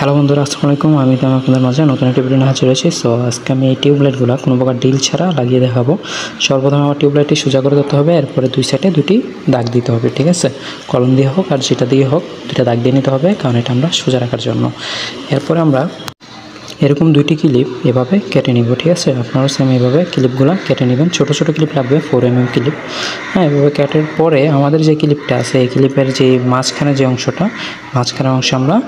Hello বন্ধুরা, আসসালামু আলাইকুম। আমি তো আপনাদের মাঝে নতুন একটা ভিডিও নিয়ে হাজির হয়েছি। সো আজকে আমি এই টিউবলাইটগুলো কোনো প্রকার ডিল ছাড়া লাগিয়ে দেখাবো। সর্বপ্রথমে আমার টিউবলাইটটি সোজা করে দিতে হবে, এরপরে দুই সাইডে দুটি দাগ দিতে হবে, ঠিক আছে? কলম দিয়ে হোক আর যেটা দিয়ে হোক দুটা দাগ দিয়ে নিতে হবে, কারণ এটা আমরা সোজা রাখার জন্য। এরপরে আমরা এরকম দুইটি ক্লিপ এভাবে কেটে নিব, ঠিক আছে? আপনারা সেম এভাবে ক্লিপগুলো কেটে নেবেন। ছোটো ছোটো ক্লিপ লাগবে, 4 mm ক্লিপ। হ্যাঁ, এভাবে কাটার পরে আমাদের যে ক্লিপটা আছে এই ক্লিপের যে মাঝখানে যে অংশটা, মাঝখানের অংশে আমরা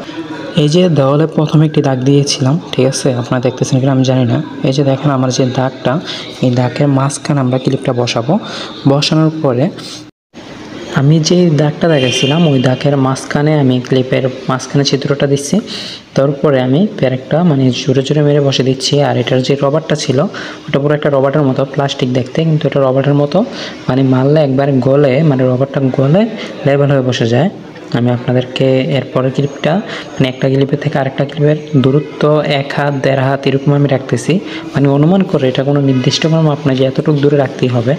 এই যে দেওয়ালে প্রথমে একটি দাগ দিয়েছিলাম, ঠিক আছে? আপনারা দেখতেছেন কিনা আমি জানি না। এই যে দেখেন আমার যে দাগটা, এই দাগের মাঝখানে আমরা ক্লিপটা বসাবো। বসানোর পরে আমি যে দাগটা দেখাইছিলাম ওই দাগের মাঝখানে আমি ক্লিপের মাঝখানে ছিদ্রটা দিচ্ছি। তারপরে আমি প্যারেকটা জোরে জোরে মেরে বসে দিচ্ছি। আর এটার যে রবারটা ছিল ওটা পুরো একটা রবারের মতো, প্লাস্টিক দেখতে, কিন্তু এটা রবারের মতো। মারলে একবার গলে, রবারটা গলে লেভেল হয়ে বসে যায়। আমি আপনাদেরকে এরপরের ক্লিপটা একটা ক্লিপের থেকে আরেকটা ক্লিপের দূরত্ব 1 হাত 1.5 হাত এরকম আমি রাখতেছি। অনুমান করে, এটা কোনো নির্দিষ্ট কোনো মাপ না যে এতটুকু দূরে রাখতেই হবে।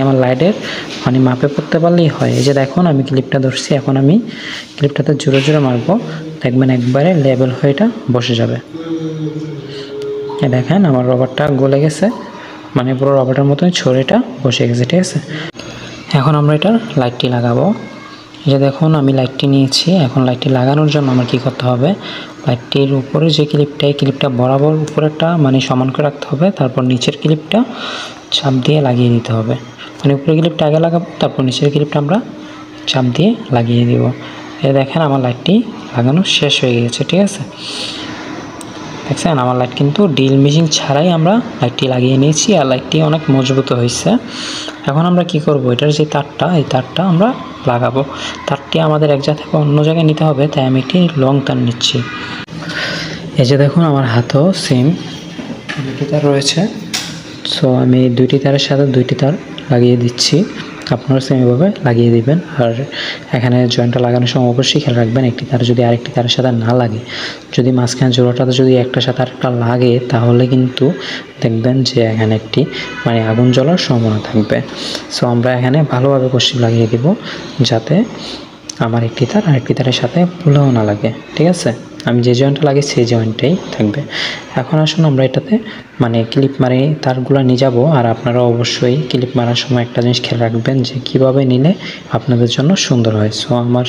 আমার লাইটের মাপে পড়তে পারলেই হয়। এই যে দেখুন আমি ক্লিপটা ধরছি, এখন আমি ক্লিপটাতে জোরে জোরে মারবো, দেখবেন একবারে লেভেল হয়ে এটা বসে যাবে। দেখেন আমার রবারটা গলে গেছে, পুরো রবারের মতোই ছড়িটা বসে গেছে, ঠিক আছে? এখন আমরা এটা লাইটটি লাগাবো। এই যে দেখুন আমি লাইটটি নিয়েছি। এখন লাইটটি লাগানোর জন্য আমার কী করতে হবে, লাইটটির উপরে যে ক্লিপটা, এই ক্লিপটা বরাবর উপরেরটা সমান করে রাখতে হবে। তারপর নিচের ক্লিপটা চাপ দিয়ে লাগিয়ে দিতে হবে। উপরের ক্লিপটা আগে লাগাবো, তারপর নিচের ক্লিপটা আমরা চাপ দিয়ে লাগিয়ে দিব। এই দেখেন আমার লাইটটি লাগানো শেষ হয়ে গেছে, ঠিক আছে? দেখছেন আমার লাইট কিন্তু ড্রিল মেশিন ছাড়াই আমরা লাইটটি লাগিয়ে নিয়েছি, আর লাইটটি অনেক মজবুত হয়েছে। এখন আমরা কি করব, এটার যে তারটা, এই তারটা আমরা লাগাবো। তারটি আমাদের এক জায়গা থেকে অন্য জায়গায় নিতে হবে, তাই আমি একটি লং তার নিচ্ছি। এই যে দেখুন আমার হাতেও সেম দুটি তার রয়েছে। সো আমি দুইটি তারের সাথে দুইটি তার লাগিয়ে দিচ্ছি। আপনারা সেম এভাবে লাগিয়ে দিবেন। আর এখানে জয়েন্টটা লাগানোর সময় অবশ্যই খেয়াল রাখবেন একটি তার যদি আরেকটি তারের সাথে না লাগে। যদি মাঝখানে জোড়াটাতে যদি একটার সাথে আরেকটা লাগে, তাহলে কিন্তু দেখবেন যে এখানে একটি আগুন জ্বলার সম্ভাবনা থাকবে। সো আমরা এখানে ভালোভাবে কষি লাগিয়ে দিব, যাতে আমার একটি তার আরেকটি তারের সাথে ভুলেও না লাগে, ঠিক আছে? আমি যে জয়েন্টটা লাগিয়েছি সেই জয়েন্টটাই থাকবে। এখন আসুন আমরা এটাতে ক্লিপ মারি তারগুলো নিয়ে যাব। আর আপনারা অবশ্যই ক্লিপ মারার সময় একটা জিনিস খেয়াল রাখবেন যে কীভাবে নিলে আপনাদের জন্য সুন্দর হয়। সো আমার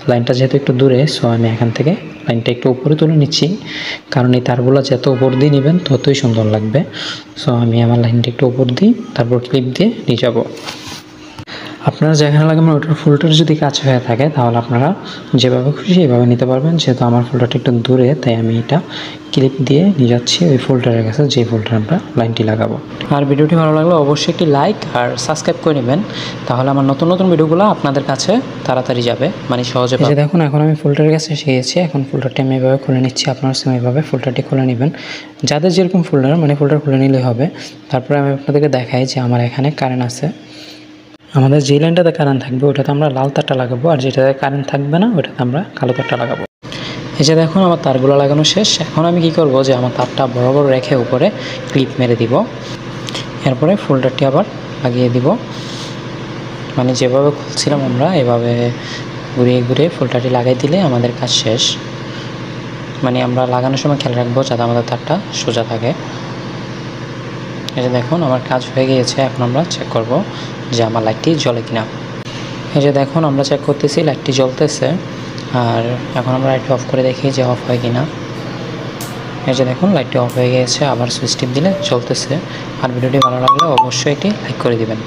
লাইনটা যেহেতু একটু দূরে, সো আমি এখান থেকে লাইনটা একটু উপরে তুলে নিচ্ছি, কারণ এই তারগুলো যত উপর দিয়ে নেবেন ততই সুন্দর লাগবে। সো আমি আমার লাইনটা একটু উপর দিই, তারপর ক্লিপ দিয়ে নিয়ে যাব। আপনারা যেখানে লাগাবেন ওটার ফুলটার যদি কাছে হয়ে থাকে, তাহলে আপনারা যেভাবে খুশি এভাবে নিতে পারবেন। যেহেতু আমার ফুলটারটা একটু দূরে, তাই আমি এটা ক্লিপ দিয়ে নিয়ে যাচ্ছি ওই ফুলটারের কাছে, যে ফুলটার আমরা লাইনটি লাগাবো। আর ভিডিওটি ভালো লাগলে অবশ্যই একটি লাইক আর সাবস্ক্রাইব করে নেবেন, তাহলে আমার নতুন নতুন ভিডিওগুলো আপনাদের কাছে তাড়াতাড়ি যাবে, সহজে। এই যে দেখুন এখন আমি ফুলটারের কাছে এসে গেছি। এখন ফুলটারটি আমি এভাবে খুলে নিচ্ছি। আপনারা সেম এভাবে ফুলটারটি খুলে নেবেন, যাদের যেরকম ফুলটার ফুলটার খুলে নিলেই হবে। তারপরে আমি আপনাদেরকে দেখাই যে আমার এখানে কারেন্ট আছে। আমাদের যে লাইনটাতে কারেন্ট থাকবে ওটাতে আমরা লাল তারটা লাগাবো, আর যেটাতে কারেন্ট থাকবে না ওটাতে আমরা কালো তারটা লাগাবো। এই যে দেখুন আমার তারগুলো লাগানো শেষ। এখন আমি কি করব, যে আমার তারটা বরাবর রেখে উপরে ক্লিপ মেরে দিব। এরপরে ফুলটারটি আবার লাগিয়ে দিব। যেভাবে খুলছিলাম আমরা এভাবে ঘুরিয়ে ঘুরিয়ে ফুলটারটি লাগাই দিলে আমাদের কাজ শেষ। আমরা লাগানোর সময় খেয়াল রাখবো যাতে আমাদের তারটা সোজা থাকে। এই যে দেখুন আমার কাজ হয়ে গিয়েছে। এখন আমরা চেক করব যে আমার লাইটটি জ্বলে কিনা। এই যে দেখুন আমরা চেক করতেছি লাইটটি জ্বলতেছে। আর এখন আমরা লাইটটি অফ করে দেখি যে অফ হয় কিনা। এই যে দেখুন লাইটটি অফ হয়ে গিয়েছে, আবার সুইচ টিপ দিলে জ্বলতেছে। আর ভিডিওটি ভালো লাগলে অবশ্যই এটি লাইক করে দিবেন।